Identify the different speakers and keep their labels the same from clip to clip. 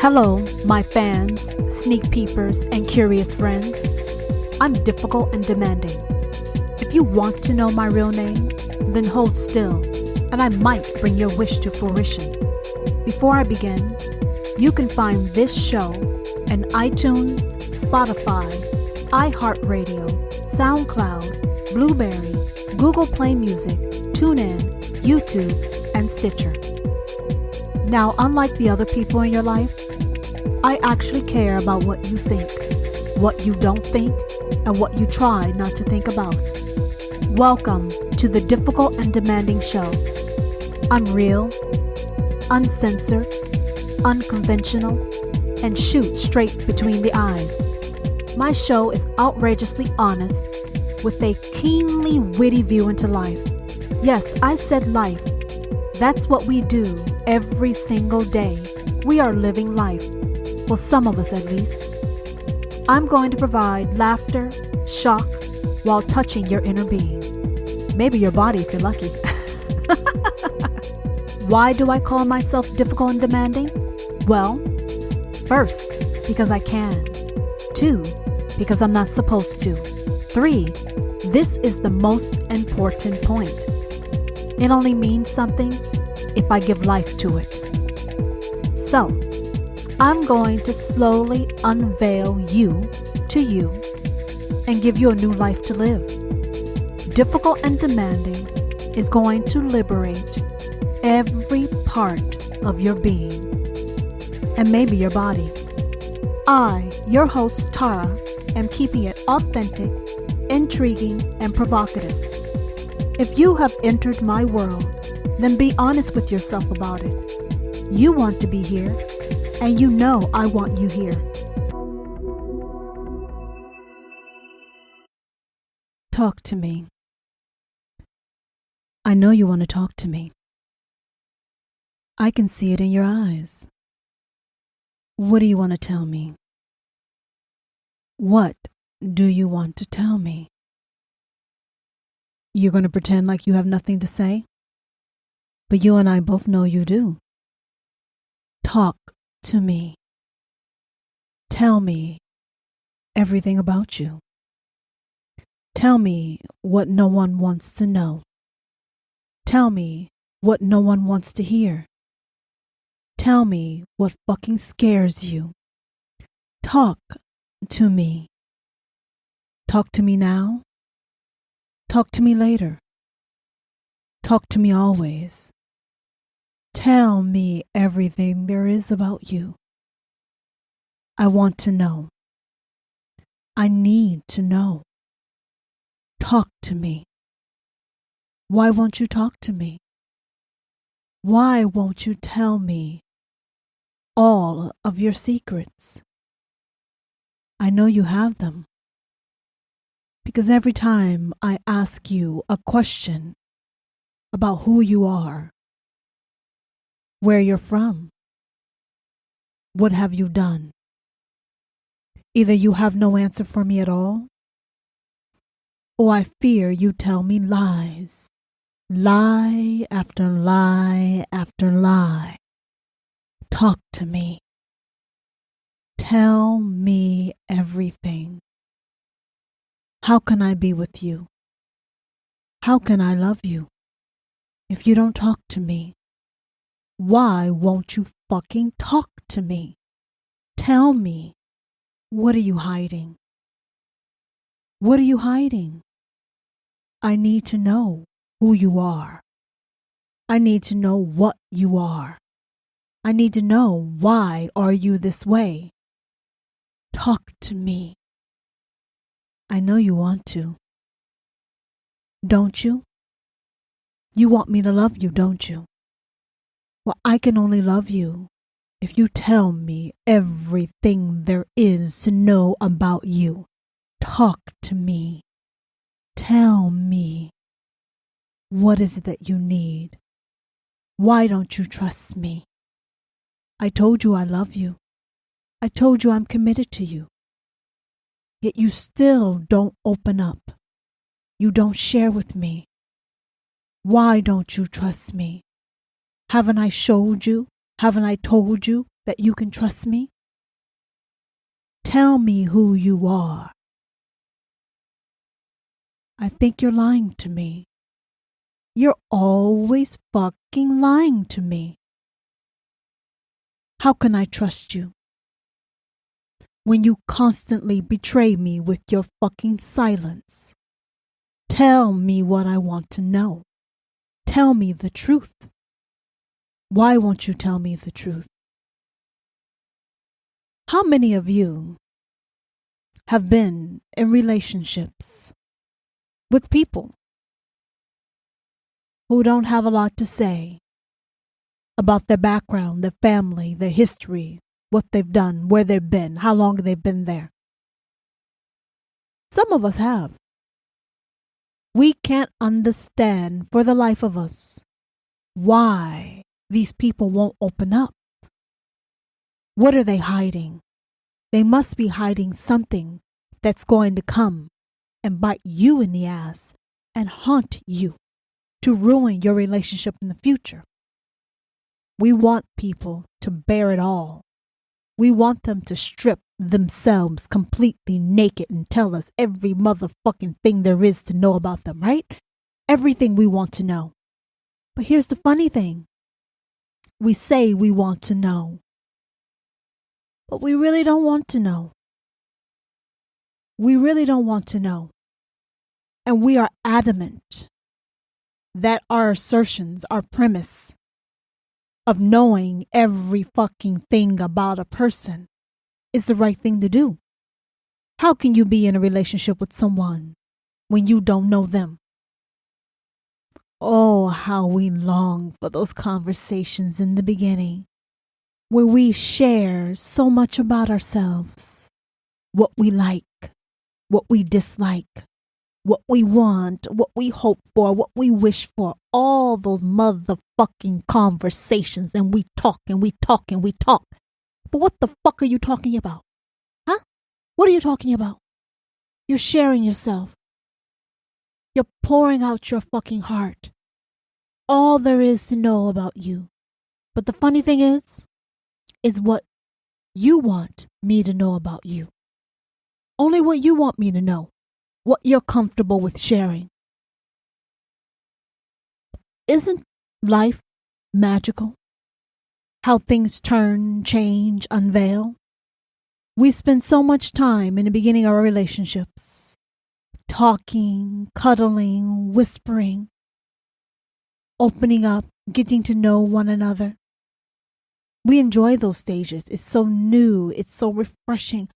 Speaker 1: Hello, my fans, sneak peepers, and curious friends. I'm difficult and demanding. If you want to know my real name, then hold still, and I might bring your wish to fruition. Before I begin, you can find this show in iTunes, Spotify, iHeartRadio, SoundCloud, Blueberry, Google Play Music, TuneIn, YouTube, and Stitcher. Now, unlike the other people in your life, I actually care about what you think, what you don't think, and what you try not to think about. Welcome to the Difficult and Demanding Show. I'm real, uncensored, unconventional, and shoot straight between the eyes. My show is outrageously honest with a keenly witty view into life. Yes, I said life. That's what we do every single day. We are living life. Well, some of us at least. I'm going to provide laughter, shock, while touching your inner being. Maybe your body if you're lucky. Why do I call myself difficult and demanding? Well, first, because I can. 2, because I'm not supposed to. 3, this is the most important point. It only means something if I give life to it. So, I'm going to slowly unveil you to you and give you a new life to live. Difficult and demanding is going to liberate every part of your being and maybe your body. I, your host Tara, am keeping it authentic, intriguing, and provocative. If you have entered my world, then be honest with yourself about it. You want to be here, and you know I want you here. Talk to me. I know you want to talk to me. I can see it in your eyes. What do you want to tell me? What do you want to tell me? You're going to pretend like you have nothing to say? But you and I both know you do. Talk to me. Tell me everything about you. Tell me what no one wants to know. Tell me what no one wants to hear. Tell me what fucking scares you. Talk to me. Talk to me now. Talk to me later. Talk to me always. Tell me everything there is about you. I want to know. I need to know. Talk to me. Why won't you talk to me? Why won't you tell me all of your secrets? I know you have them. Because every time I ask you a question about who you are, where you're from, what have you done, either you have no answer for me at all, or I fear you tell me lies, lie after lie after lie. Talk to me. Tell me everything. How can I be with you? How can I love you if you don't talk to me? Why won't you fucking talk to me? Tell me. What are you hiding? What are you hiding? I need to know who you are. I need to know what you are. I need to know why are you this way. Talk to me. I know you want to. Don't you? You want me to love you, don't you? Well, I can only love you if you tell me everything there is to know about you. Talk to me. Tell me. What is it that you need? Why don't you trust me? I told you I love you. I told you I'm committed to you. Yet you still don't open up. You don't share with me. Why don't you trust me? Haven't I showed you? Haven't I told you that that you can trust me? Tell me who you are. I think you're lying to me. You're always fucking lying to me. How can I trust you when you constantly betray me with your fucking silence? Tell me what I want to know. Tell me the truth. Why won't you tell me the truth? How many of you have been in relationships with people who don't have a lot to say about their background, their family, their history, what they've done, where they've been, how long they've been there? Some of us have. We can't understand for the life of us why these people won't open up. What are they hiding? They must be hiding something that's going to come and bite you in the ass and haunt you to ruin your relationship in the future. We want people to bear it all. We want them to strip themselves completely naked and tell us every motherfucking thing there is to know about them, right? Everything we want to know. But here's the funny thing. We say we want to know, but we really don't want to know. We really don't want to know. And we are adamant that our assertions, our premise of knowing every fucking thing about a person is the right thing to do. How can you be in a relationship with someone when you don't know them? Oh, how we long for those conversations in the beginning where we share so much about ourselves, what we like, what we dislike, what we want, what we hope for, what we wish for, all those motherfucking conversations, and we talk and we talk and we talk. But what the fuck are you talking about? Huh? What are you talking about? You're sharing yourself. You're pouring out your fucking heart. All there is to know about you. But the funny thing is what you want me to know about you. Only what you want me to know. What you're comfortable with sharing. Isn't life magical? How things turn, change, unveil. We spend so much time in the beginning of our relationships, talking, cuddling, whispering, opening up, getting to know one another. We enjoy those stages. It's so new. It's so refreshing.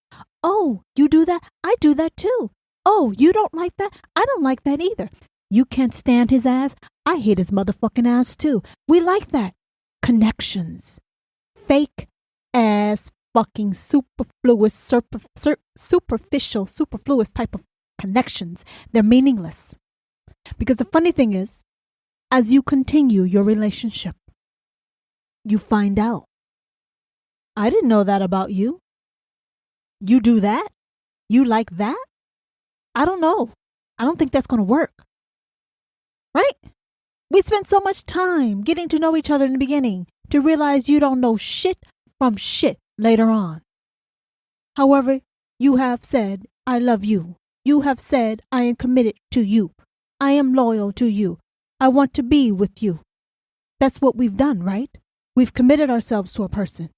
Speaker 1: Oh, you do that? I do that too. Oh, you don't like that? I don't like that either. You can't stand his ass? I hate his motherfucking ass too. We like that. Connections. Fake ass fucking superfluous type of connections. They're meaningless. Because the funny thing is, as you continue your relationship, you find out, I didn't know that about you. You do that? You like that? I don't know. I don't think that's going to work. Right? We spent so much time getting to know each other in the beginning to realize you don't know shit from shit later on. However, you have said, I love you. You have said, I am committed to you. I am loyal to you. I want to be with you. That's what we've done, right? We've committed ourselves to a person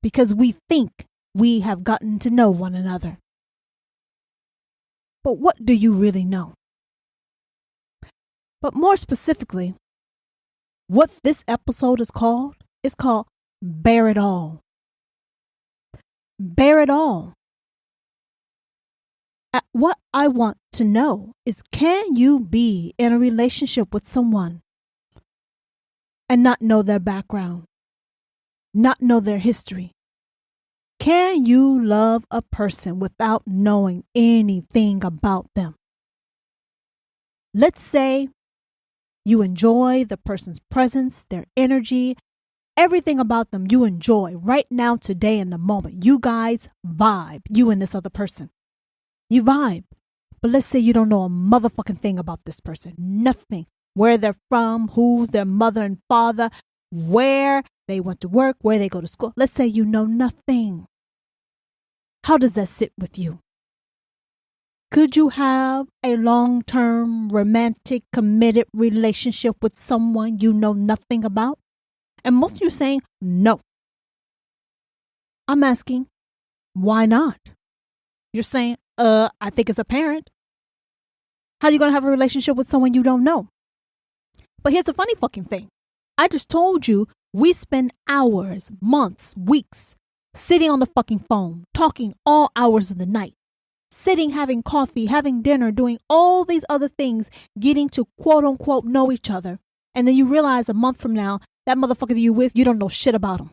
Speaker 1: because we think we have gotten to know one another. But what do you really know? But more specifically, what this episode is called Bear It All. Bear it all. What I want to know is, can you be in a relationship with someone and not know their background, not know their history? Can you love a person without knowing anything about them? Let's say you enjoy the person's presence, their energy, everything about them you enjoy right now, today, in the moment. You guys vibe, you and this other person. You vibe. But let's say you don't know a motherfucking thing about this person. Nothing. Where they're from, who's their mother and father, where they went to work, where they go to school. Let's say you know nothing. How does that sit with you? Could you have a long-term, romantic, committed relationship with someone you know nothing about? And most of you are saying no. I'm asking, why not? You're saying, I think it's apparent. How are you going to have a relationship with someone you don't know? But here's the funny fucking thing. I just told you we spend hours, months, weeks sitting on the fucking phone, talking all hours of the night, sitting, having coffee, having dinner, doing all these other things, getting to quote unquote know each other. And then you realize a month from now, that motherfucker that you with, you don't know shit about him.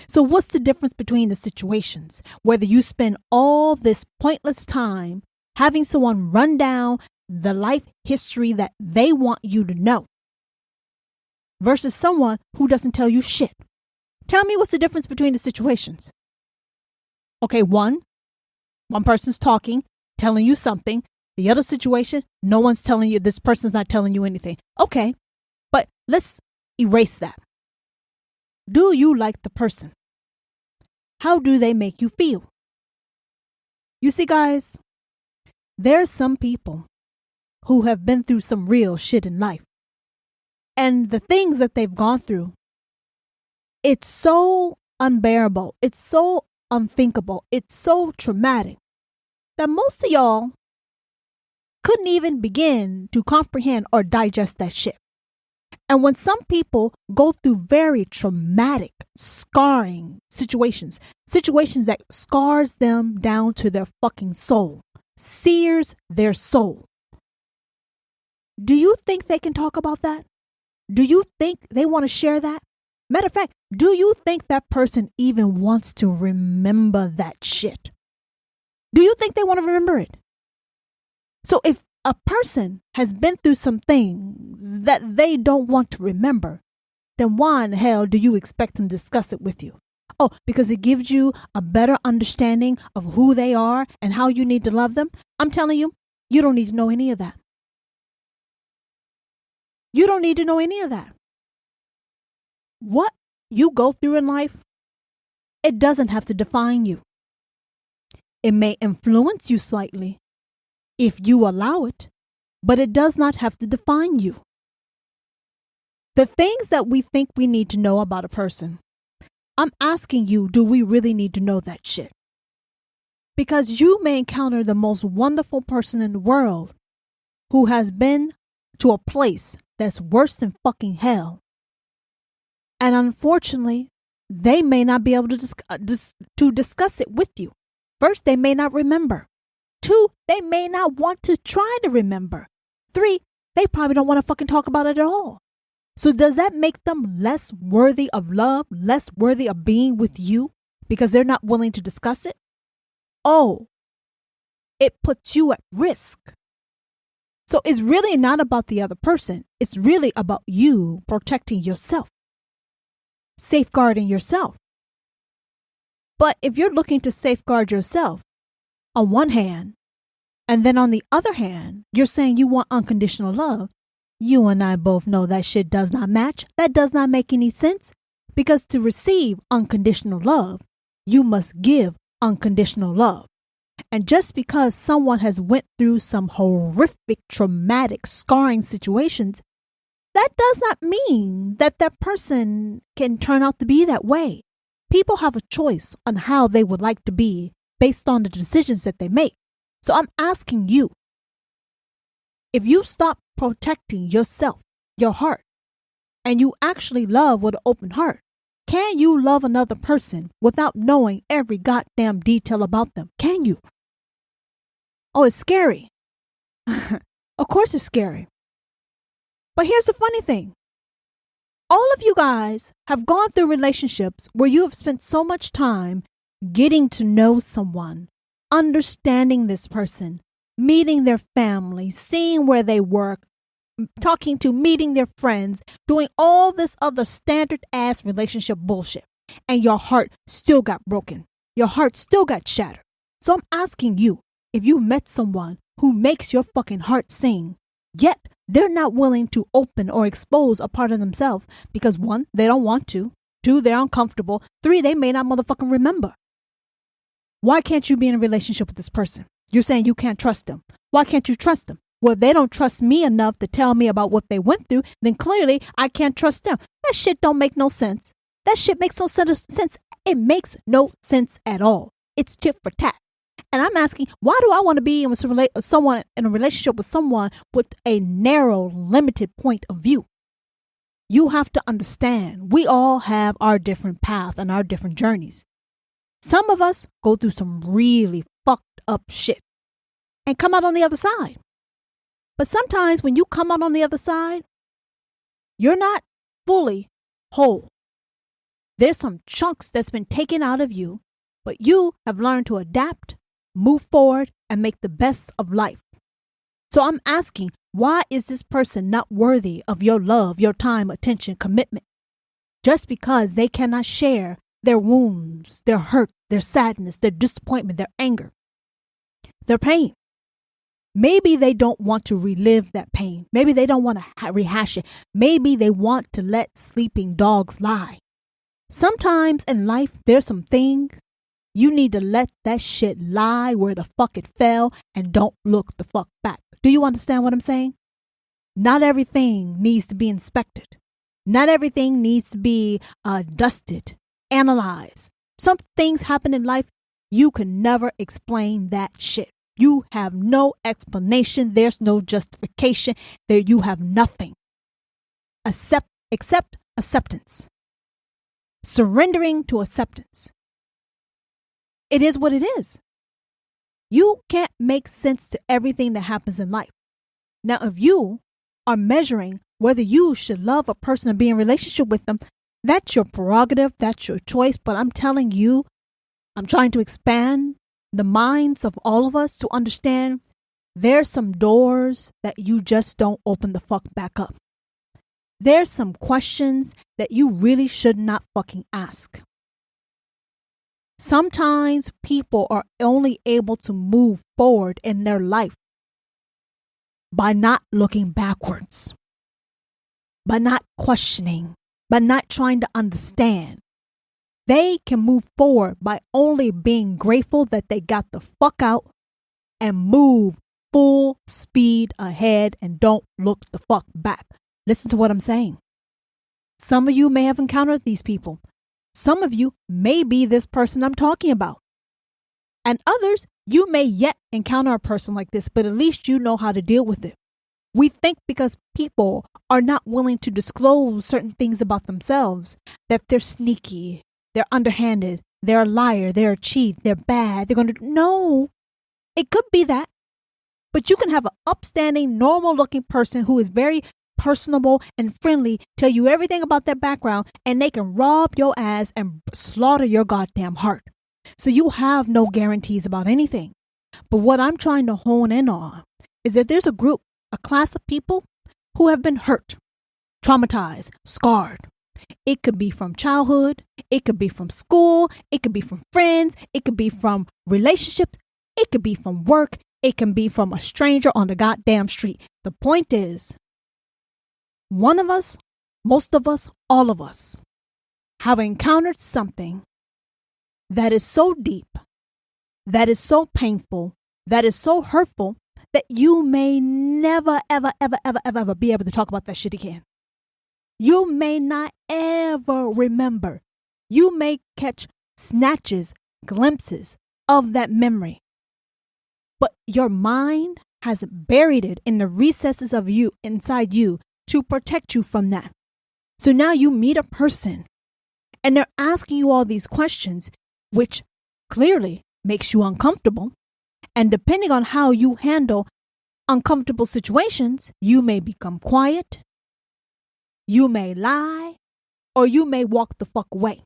Speaker 1: So what's the difference between the situations? Whether you spend all this pointless time having someone run down the life history that they want you to know versus someone who doesn't tell you shit. Tell me what's the difference between the situations. Okay, one person's talking, telling you something. The other situation, no one's telling you, this person's not telling you anything. Okay, but let's erase that. Do you like the person? How do they make you feel? You see, guys, there's some people who have been through some real shit in life. And the things that they've gone through, it's so unbearable. It's so unthinkable. It's so traumatic that most of y'all couldn't even begin to comprehend or digest that shit. And when some people go through very traumatic, scarring situations that scars them down to their fucking soul, sears their soul, do you think they can talk about that? Do you think they want to share that? Matter of fact, do you think that person even wants to remember that shit? Do you think they want to remember it? So if a person has been through some things that they don't want to remember, then why in hell do you expect them to discuss it with you? Oh, because it gives you a better understanding of who they are and how you need to love them? I'm telling you, you don't need to know any of that. You don't need to know any of that. What you go through in life, it doesn't have to define you. It may influence you slightly if you allow it, but it does not have to define you. The things that we think we need to know about a person, I'm asking you, do we really need to know that shit? Because you may encounter the most wonderful person in the world who has been to a place that's worse than fucking hell. And unfortunately, they may not be able to discuss it with you. First, they may not remember. 2, they may not want to try to remember. 3, they probably don't want to fucking talk about it at all. So does that make them less worthy of love, less worthy of being with you because they're not willing to discuss it? Oh, it puts you at risk. So it's really not about the other person. It's really about you protecting yourself, safeguarding yourself. But if you're looking to safeguard yourself on one hand, and then on the other hand, you're saying you want unconditional love, you and I both know that shit does not match. That does not make any sense. Because to receive unconditional love, you must give unconditional love. And just because someone has went through some horrific, traumatic, scarring situations, that does not mean that that person can turn out to be that way. People have a choice on how they would like to be based on the decisions that they make. So I'm asking you, if you stop protecting yourself, your heart, and you actually love with an open heart, can you love another person without knowing every goddamn detail about them? Can you? Oh, it's scary. Of course it's scary. But here's the funny thing. All of you guys have gone through relationships where you have spent so much time getting to know someone, understanding this person, meeting their family, seeing where they work, meeting their friends, doing all this other standard ass relationship bullshit. And your heart still got broken. Your heart still got shattered. So I'm asking you, if you met someone who makes your fucking heart sing, yet they're not willing to open or expose a part of themselves because 1, they don't want to. 2, they're uncomfortable. 3, they may not motherfucking remember. Why can't you be in a relationship with this person? You're saying you can't trust them. Why can't you trust them? Well, if they don't trust me enough to tell me about what they went through, then clearly I can't trust them. That shit don't make no sense. That shit makes no sense. It makes no sense at all. It's tit for tat. And I'm asking, why do I want to be in a relationship with someone with a narrow, limited point of view? You have to understand, we all have our different paths and our different journeys. Some of us go through some really fucked up shit and come out on the other side. But sometimes when you come out on the other side, you're not fully whole. There's some chunks that's been taken out of you, but you have learned to adapt, move forward, and make the best of life. So I'm asking, why is this person not worthy of your love, your time, attention, commitment? Just because they cannot share their wounds, their hurt, their sadness, their disappointment, their anger, their pain. Maybe they don't want to relive that pain. Maybe they don't want to rehash it. Maybe they want to let sleeping dogs lie. Sometimes in life, there's some things you need to let that shit lie where the fuck it fell and don't look the fuck back. Do you understand what I'm saying? Not everything needs to be inspected. Not everything needs to be dusted, analyzed. Some things happen in life, you can never explain that shit. You have no explanation. There's no justification. There you have nothing. Accept acceptance. Surrendering to acceptance. It is what it is. You can't make sense to everything that happens in life. Now, if you are measuring whether you should love a person and be in a relationship with them, that's your prerogative, that's your choice. But I'm telling you, I'm trying to expand the minds of all of us to understand there's some doors that you just don't open the fuck back up. There's some questions that you really should not fucking ask. Sometimes people are only able to move forward in their life by not looking backwards, by not questioning, by not trying to understand. They can move forward by only being grateful that they got the fuck out and move full speed ahead and don't look the fuck back. Listen to what I'm saying. Some of you may have encountered these people. Some of you may be this person I'm talking about. And others, you may yet encounter a person like this, but at least you know how to deal with it. We think because people are not willing to disclose certain things about themselves, that they're sneaky, they're underhanded, they're a liar, they're a cheat, they're bad, they're going to... No, it could be that. But you can have an upstanding, normal-looking person who is very personable and friendly, tell you everything about their background, and they can rob your ass and slaughter your goddamn heart. So you have no guarantees about anything. But what I'm trying to hone in on is that there's a group, a class of people who have been hurt, traumatized, scarred. It could be from childhood. It could be from school. It could be from friends. It could be from relationships. It could be from work. It can be from a stranger on the goddamn street. The point is, one of us, most of us, all of us have encountered something that is so deep, that is so painful, that is so hurtful that you may never, ever, ever, ever, ever, ever be able to talk about that shit again. You may not ever remember. You may catch snatches, glimpses of that memory. But your mind has buried it in the recesses of you, inside you, to protect you from that. So now you meet a person and they're asking you all these questions, which clearly makes you uncomfortable. And depending on how you handle uncomfortable situations, you may become quiet, you may lie, or you may walk the fuck away.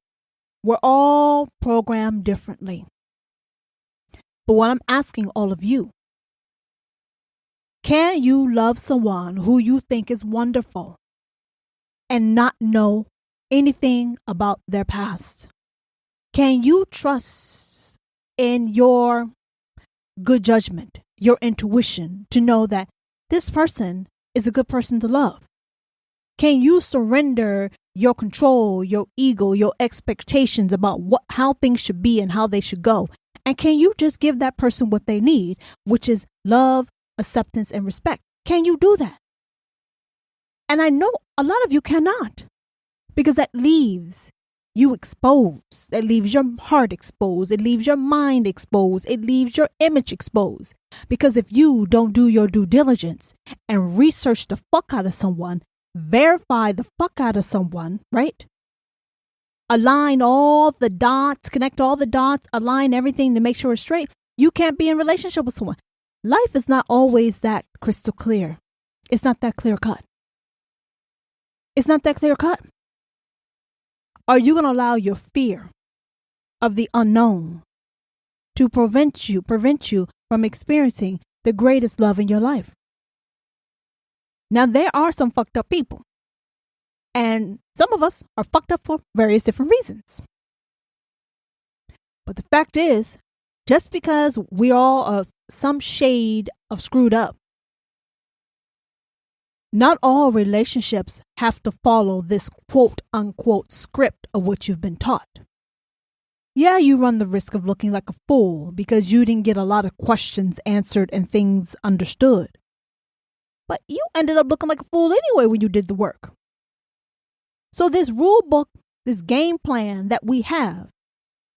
Speaker 1: We're all programmed differently. But what I'm asking all of you, can you love someone who you think is wonderful and not know anything about their past? Can you trust in your good judgment, your intuition, to know that this person is a good person to love? Can you surrender your control, your ego, your expectations about how things should be and how they should go? And can you just give that person what they need, which is love, acceptance, and respect? Can you do that? And I know a lot of you cannot, because that leaves you exposed. That leaves your heart exposed. It leaves your mind exposed. It leaves your image exposed. Because if you don't do your due diligence and research the fuck out of someone, verify the fuck out of someone, right? Align all the dots, connect all the dots, align everything to make sure it's straight. You can't be in relationship with someone. Life is not always that crystal clear. It's not that clear cut. It's not that clear cut. Are you going to allow your fear of the unknown to prevent you from experiencing the greatest love in your life? Now, there are some fucked up people, and some of us are fucked up for various different reasons. But the fact is, just because we're all of some shade of screwed up, not all relationships have to follow this quote unquote script of what you've been taught. Yeah, you run the risk of looking like a fool because you didn't get a lot of questions answered and things understood. But you ended up looking like a fool anyway when you did the work. So this rule book, this game plan that we have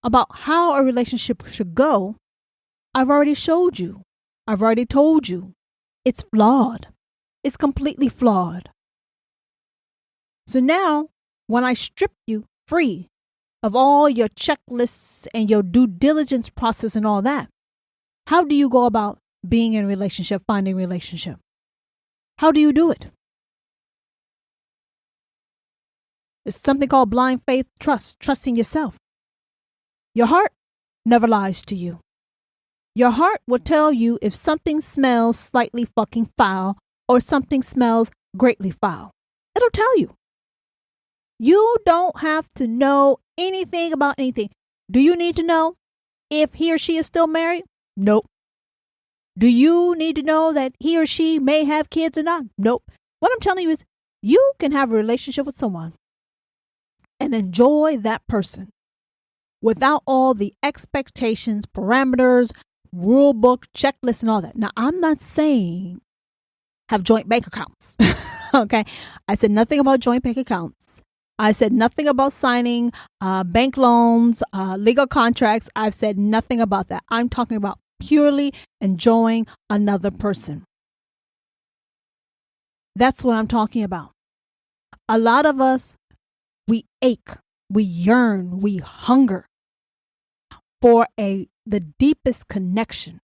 Speaker 1: about how a relationship should go, I've already showed you. I've already told you. It's flawed. It's completely flawed. So now, when I strip you free of all your checklists and your due diligence process and all that, how do you go about being in a relationship, finding a relationship? How do you do it? It's something called blind faith, trusting yourself. Your heart never lies to you. Your heart will tell you if something smells slightly fucking foul or something smells greatly foul. It'll tell you. You don't have to know anything about anything. Do you need to know if he or she is still married? Nope. Do you need to know that he or she may have kids or not? Nope. What I'm telling you is you can have a relationship with someone and enjoy that person without all the expectations, parameters, rule book, checklist, and all that. Now, I'm not saying have joint bank accounts. Okay. I said nothing about joint bank accounts. I said nothing about signing bank loans, legal contracts. I've said nothing about that. I'm talking about purely enjoying another person. That's what I'm talking about. A lot of us, we ache, we yearn, we hunger for the deepest connection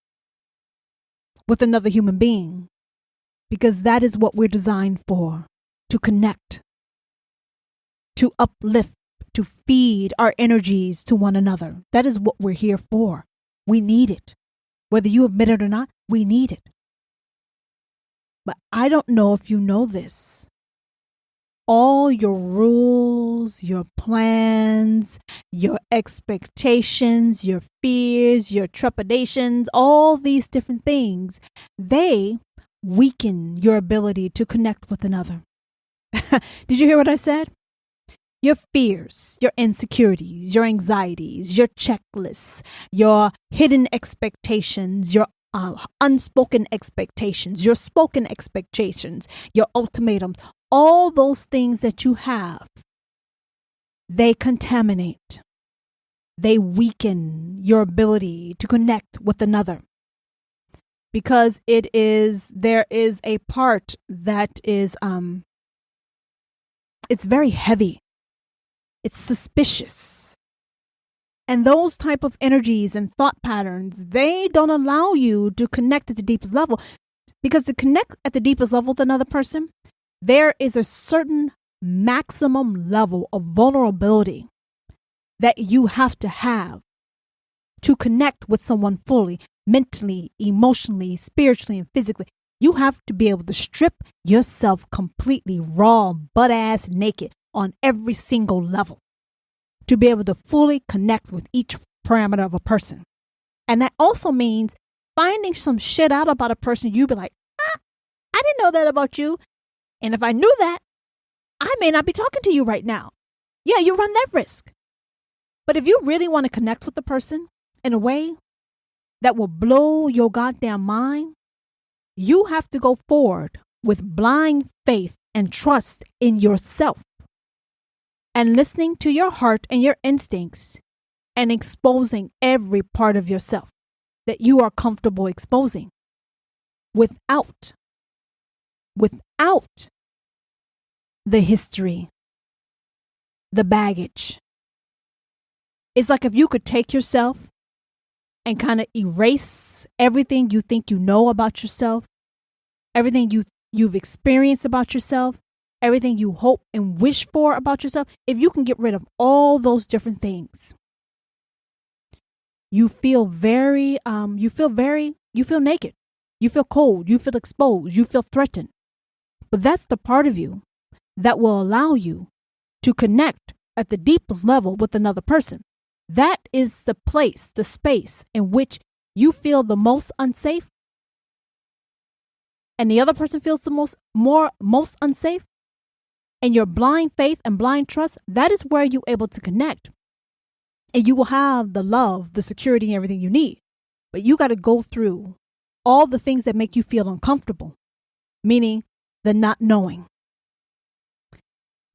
Speaker 1: with another human being. Because that is what we're designed for, to connect, to uplift, to feed our energies to one another. That is what we're here for. We need it. Whether you admit it or not, we need it. But I don't know if you know this. All your rules, your plans, your expectations, your fears, your trepidations, all these different things, they weaken your ability to connect with another. Did you hear what I said? Your fears, your insecurities, your anxieties, your checklists, your hidden expectations, your unspoken expectations, your spoken expectations, your ultimatums, all those things that you have, they contaminate. They weaken your ability to connect with another. Because there is a part that is, it's very heavy. It's suspicious. And those type of energies and thought patterns, they don't allow you to connect at the deepest level. Because to connect at the deepest level with another person, there is a certain maximum level of vulnerability that you have to connect with someone fully, mentally, emotionally, spiritually, and physically. You have to be able to strip yourself completely raw, butt-ass naked on every single level to be able to fully connect with each parameter of a person. And that also means finding some shit out about a person, you'd be like, I didn't know that about you. And if I knew that, I may not be talking to you right now. Yeah, you run that risk. But if you really want to connect with the person in a way that will blow your goddamn mind, you have to go forward with blind faith and trust in yourself and listening to your heart and your instincts and exposing every part of yourself that you are comfortable exposing without the history, the baggage. It's like if you could take yourself and kind of erase everything you think you know about yourself, everything you've experienced about yourself, everything you hope and wish for about yourself. If you can get rid of all those different things, you feel naked, you feel cold, you feel exposed, you feel threatened. But that's the part of you that will allow you to connect at the deepest level with another person. That is the place, the space in which you feel the most unsafe and the other person feels the most unsafe. And your blind faith and blind trust, that is where you're able to connect. And you will have the love, the security, and everything you need. But you got to go through all the things that make you feel uncomfortable, meaning the not knowing,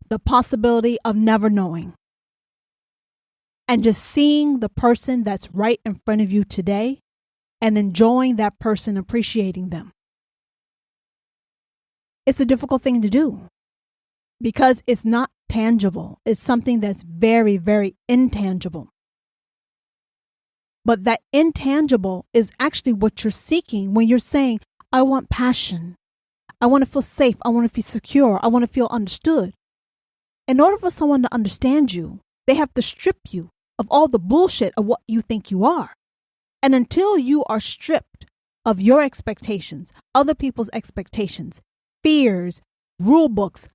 Speaker 1: the possibility of never knowing, and just seeing the person that's right in front of you today and enjoying that person, appreciating them. It's a difficult thing to do because it's not tangible. It's something that's very, very intangible. But that intangible is actually what you're seeking when you're saying, I want passion. I want to feel safe. I want to feel secure. I want to feel understood. In order for someone to understand you, they have to strip you of all the bullshit of what you think you are. And until you are stripped of your expectations, other people's expectations, fears, rule books,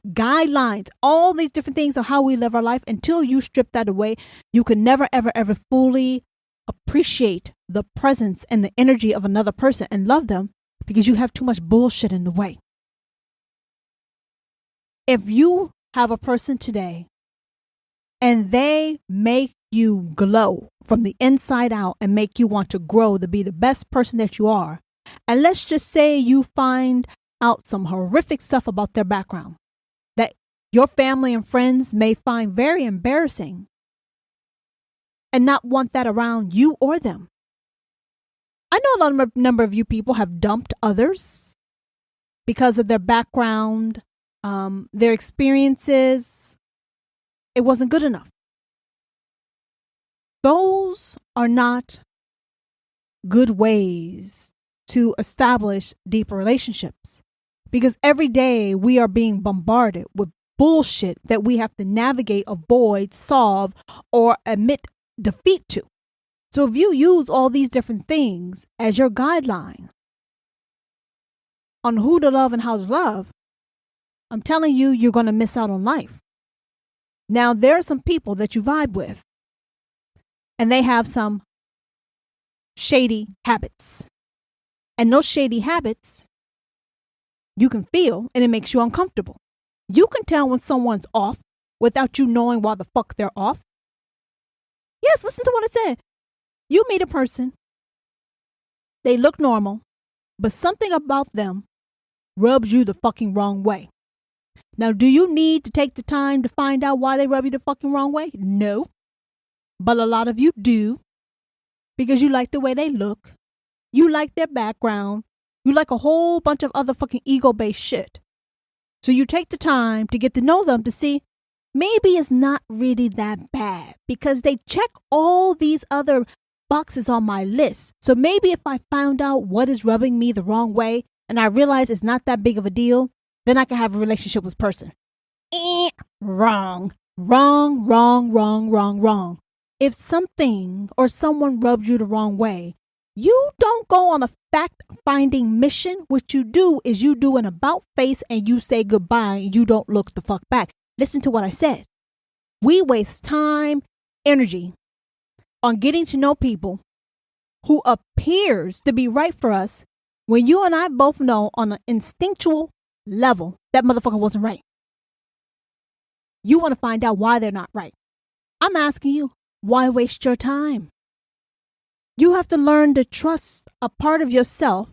Speaker 1: guidelines, all these different things of how we live our life, until you strip that away, you can never, ever, ever fully appreciate the presence and the energy of another person and love them because you have too much bullshit in the way. If you have a person today and they make you glow from the inside out and make you want to grow to be the best person that you are, and let's just say you find out some horrific stuff about their background that your family and friends may find very embarrassing and not want that around you or them. I know a number of you people have dumped others because of their background, their experiences. It wasn't good enough. Those are not good ways to establish deeper relationships, because every day we are being bombarded with bullshit that we have to navigate, avoid, solve, or admit defeat to. So if you use all these different things as your guideline on who to love and how to love, I'm telling you, you're going to miss out on life. Now, there are some people that you vibe with, and they have some shady habits. And those shady habits, you can feel, and it makes you uncomfortable. You can tell when someone's off without you knowing why the fuck they're off. Yes, listen to what I said. You meet a person, they look normal, but something about them rubs you the fucking wrong way. Now, do you need to take the time to find out why they rub you the fucking wrong way? No. But a lot of you do, because you like the way they look. You like their background. You like a whole bunch of other fucking ego-based shit. So you take the time to get to know them to see maybe it's not really that bad because they check all these other boxes on my list. So maybe if I found out what is rubbing me the wrong way and I realize it's not that big of a deal, then I can have a relationship with this person. Wrong. If something or someone rubs you the wrong way, you don't go on a fact-finding mission. What you do is you do an about face and you say goodbye and you don't look the fuck back. Listen to what I said. We waste time, energy on getting to know people who appears to be right for us when you and I both know on an instinctual level that motherfucker wasn't right. You want to find out why they're not right. I'm asking you, why waste your time? You have to learn to trust a part of yourself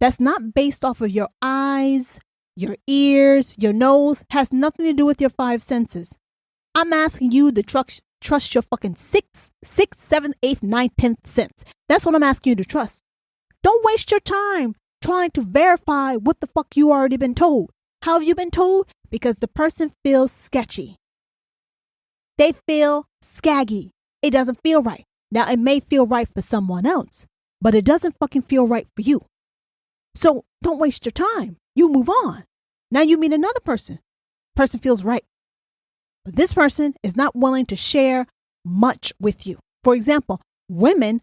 Speaker 1: that's not based off of your eyes, your ears, your nose, has nothing to do with your five senses. I'm asking you to trust your fucking sixth, seventh, eighth, ninth, 10th sense. That's what I'm asking you to trust. Don't waste your time trying to verify what the fuck you already been told. How have you been told? Because the person feels sketchy. They feel skaggy. It doesn't feel right. Now, it may feel right for someone else, but it doesn't fucking feel right for you. So don't waste your time. You move on. Now you meet another person. Person feels right. But this person is not willing to share much with you. For example, women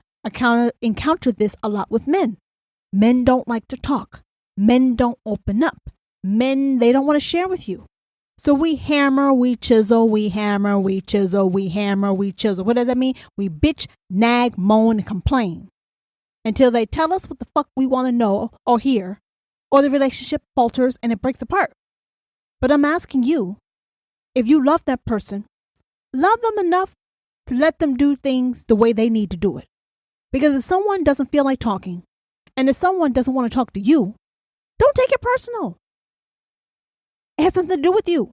Speaker 1: encounter this a lot with men. Men don't like to talk. Men don't open up. Men, they don't want to share with you. So we hammer, we chisel, we hammer, we chisel, we hammer, we chisel. What does that mean? We bitch, nag, moan, and complain until they tell us what the fuck we want to know or hear, or the relationship falters and it breaks apart. But I'm asking you, if you love that person, love them enough to let them do things the way they need to do it. Because if someone doesn't feel like talking, and if someone doesn't want to talk to you, don't take it personal. It has something to do with you.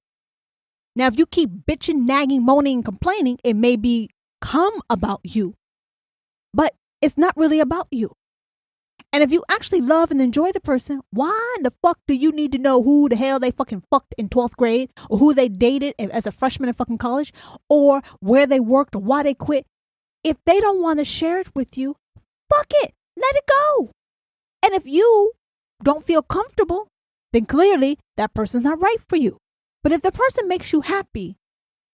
Speaker 1: Now, if you keep bitching, nagging, moaning, and complaining, it may become about you. But it's not really about you. And if you actually love and enjoy the person, why the fuck do you need to know who the hell they fucking fucked in 12th grade, or who they dated as a freshman in fucking college, or where they worked, or why they quit? If they don't want to share it with you, fuck it. Let it go. And if you don't feel comfortable, then clearly that person's not right for you. But if the person makes you happy,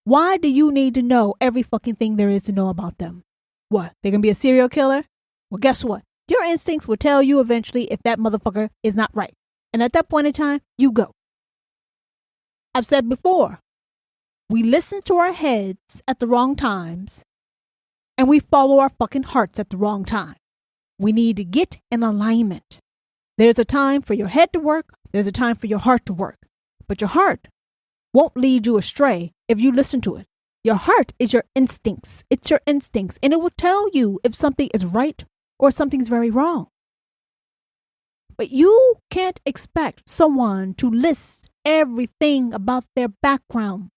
Speaker 1: why do you need to know every fucking thing there is to know about them? What? They're going to be a serial killer? Well, guess what? Your instincts will tell you eventually if that motherfucker is not right. And at that point in time, you go. I've said before, we listen to our heads at the wrong times, and we follow our fucking hearts at the wrong time. We need to get in alignment. There's a time for your head to work. There's a time for your heart to work. But your heart won't lead you astray if you listen to it. Your heart is your instincts. It's your instincts. And it will tell you if something is right or something's very wrong. But you can't expect someone to list everything about their background,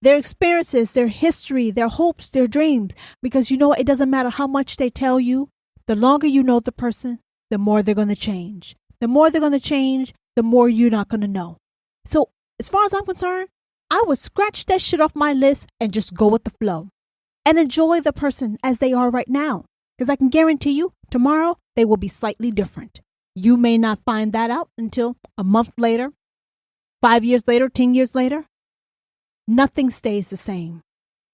Speaker 1: their experiences, their history, their hopes, their dreams. Because you know, it doesn't matter how much they tell you. The longer you know the person, the more they're going to change. The more they're going to change, the more you're not going to know. So as far as I'm concerned, I would scratch that shit off my list and just go with the flow and enjoy the person as they are right now. Because I can guarantee you, tomorrow they will be slightly different. You may not find that out until a month later, 5 years later, 10 years later. Nothing stays the same.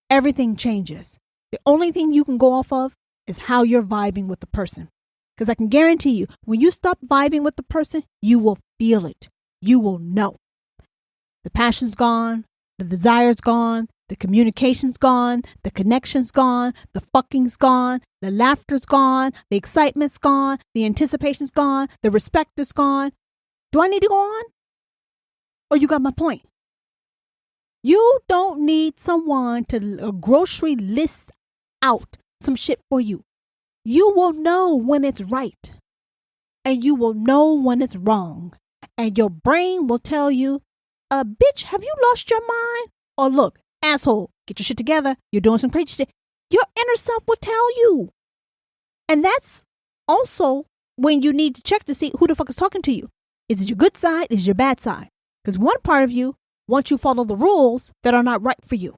Speaker 1: Everything changes. The only thing you can go off of is how you're vibing with the person. Because I can guarantee you, when you stop vibing with the person, you will feel it. You will know. The passion's gone. The desire's gone. The communication's gone. The connection's gone. The fucking's gone. The laughter's gone. The excitement's gone. The anticipation's gone. The respect is gone. Do I need to go on? Or you got my point? You don't need someone to grocery list out some shit for you. You will know when it's right. And you will know when it's wrong. And your brain will tell you, bitch, have you lost your mind? Or look, asshole, get your shit together. You're doing some crazy shit. Your inner self will tell you. And that's also when you need to check to see who the fuck is talking to you. Is it your good side? Is it your bad side? Because one part of you wants you to follow the rules that are not right for you.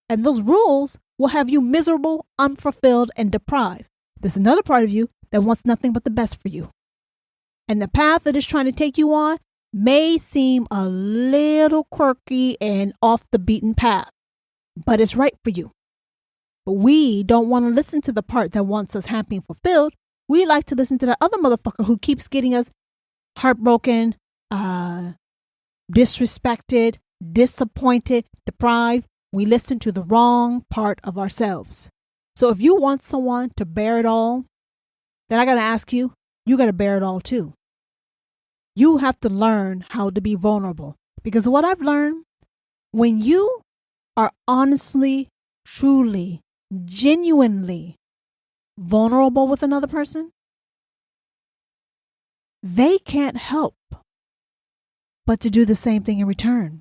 Speaker 1: And those rules will have you miserable, unfulfilled, and deprived. There's another part of you that wants nothing but the best for you. And the path that it's trying to take you on may seem a little quirky and off the beaten path, but it's right for you. But we don't want to listen to the part that wants us happy and fulfilled. We like to listen to the other motherfucker who keeps getting us heartbroken, disrespected, disappointed, deprived. We listen to the wrong part of ourselves. So if you want someone to bear it all, then I got to ask you, you got to bear it all too. You have to learn how to be vulnerable. Because what I've learned When you are honestly, truly, genuinely vulnerable with another person, they can't help but to do the same thing in return.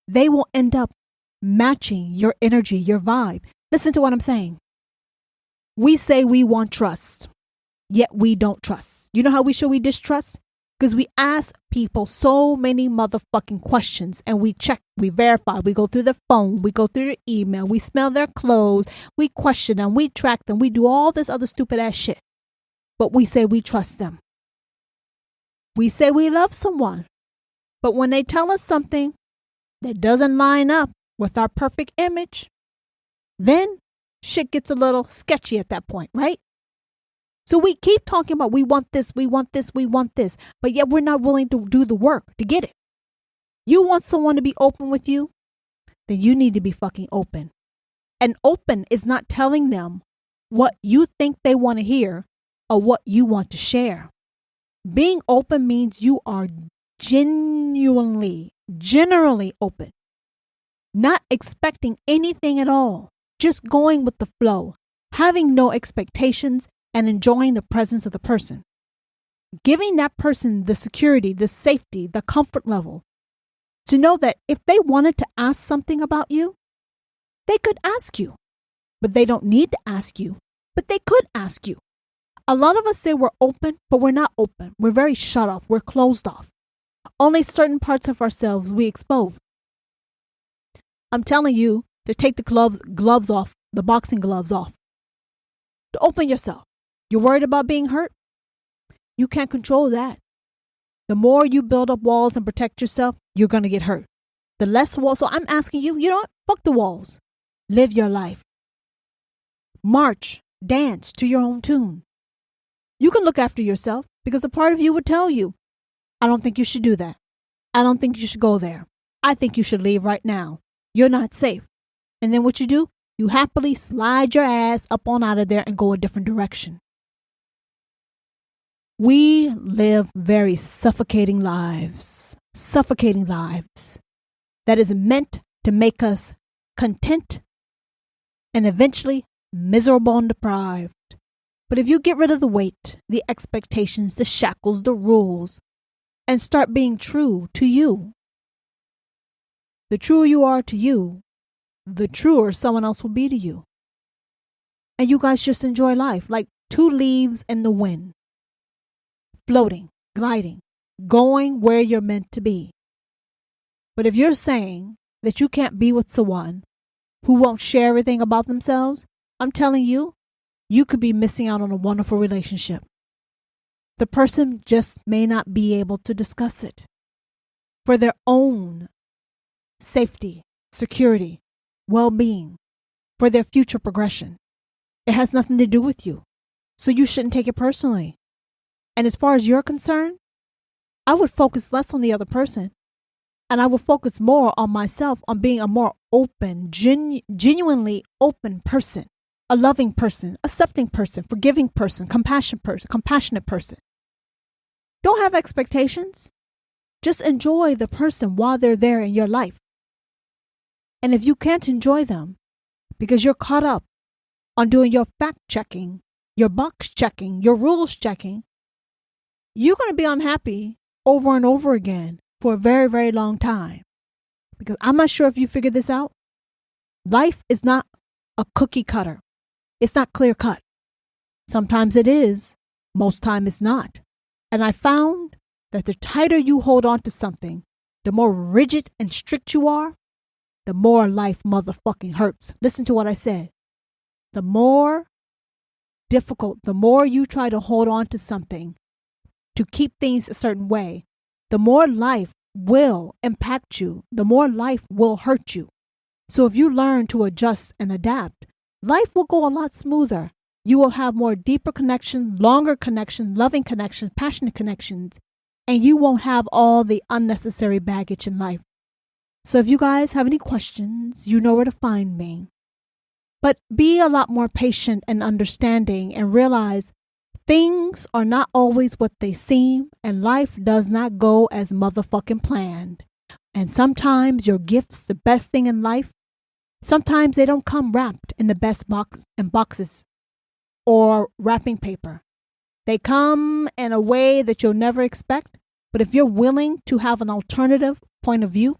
Speaker 1: They will end up matching your energy, your vibe. Listen to what I'm saying. We say we want trust, yet we don't trust. You know how we show we distrust? Because we ask people so many motherfucking questions and we check, we verify, we go through their phone, we go through their email, we smell their clothes, we question them, we track them, we do all this other stupid ass shit. But we say we trust them. We say we love someone, but when they tell us something that doesn't line up with our perfect image, then shit gets a little sketchy at that point, right? So we keep talking about we want this, we want this, we want this, but yet we're not willing to do the work to get it. You want someone to be open with you? Then you need to be fucking open. And open is not telling them what you think they want to hear or what you want to share. Being open means you are generally open, not expecting anything at all, just going with the flow, having no expectations and enjoying the presence of the person. Giving that person the security, the safety, the comfort level to know that if they wanted to ask something about you, they could ask you, but they don't need to ask you, but they could ask you. A lot of us say we're open, but we're not open. We're very shut off. We're closed off. Only certain parts of ourselves we expose. I'm telling you to take the gloves off, the boxing gloves off. To open yourself. You're worried about being hurt? You can't control that. The more you build up walls and protect yourself, you're going to get hurt. The less walls. So I'm asking you, you know what? Fuck the walls. Live your life. March, dance to your own tune. You can look after yourself because a part of you would tell you, I don't think you should do that. I don't think you should go there. I think you should leave right now. You're not safe. And then what you do? You happily slide your ass up on out of there and go a different direction. We live very suffocating lives that is meant to make us content and eventually miserable and deprived. But if you get rid of the weight, the expectations, the shackles, the rules, and start being true to you, the truer you are to you, the truer someone else will be to you. And you guys just enjoy life like two leaves in the wind, floating, gliding, going where you're meant to be. But if you're saying that you can't be with someone who won't share everything about themselves, I'm telling you, you could be missing out on a wonderful relationship. The person just may not be able to discuss it for their own safety, security, well-being, for their future progression. It has nothing to do with you. So you shouldn't take it personally. And as far as you're concerned, I would focus less on the other person. And I would focus more on myself, on being a more open, genuinely open person. A loving person, accepting person, forgiving person, compassionate person. Don't have expectations. Just enjoy the person while they're there in your life. And if you can't enjoy them because you're caught up on doing your fact checking, your box checking, your rules checking, you're going to be unhappy over and over again for a very, very long time. Because I'm not sure if you figured this out. Life is not a cookie cutter. It's not clear cut. Sometimes it is. Most time it's not. And I found that the tighter you hold on to something, the more rigid and strict you are, the more life motherfucking hurts. Listen to what I said. The more difficult, the more you try to hold on to something to keep things a certain way, the more life will impact you, the more life will hurt you. So if you learn to adjust and adapt, life will go a lot smoother. You will have more deeper connections, longer connections, loving connections, passionate connections, and you won't have all the unnecessary baggage in life. So if you guys have any questions, you know where to find me. But be a lot more patient and understanding and realize things are not always what they seem and life does not go as motherfucking planned. And sometimes your gifts, the best thing in life, sometimes they don't come wrapped in the best boxes or wrapping paper. They come in a way that you'll never expect. But if you're willing to have an alternative point of view,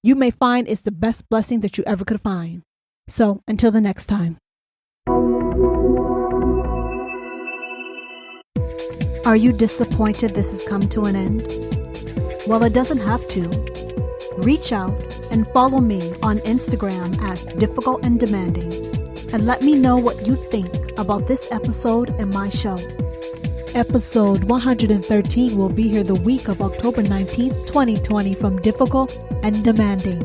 Speaker 1: you may find it's the best blessing that you ever could find. So until the next time. Are you disappointed this has come to an end? Well, it doesn't have to. Reach out and follow me on Instagram at Difficult and Demanding, and let me know what you think about this episode and my show. Episode 113 will be here the week of October 19th, 2020 from Difficult and Demanding.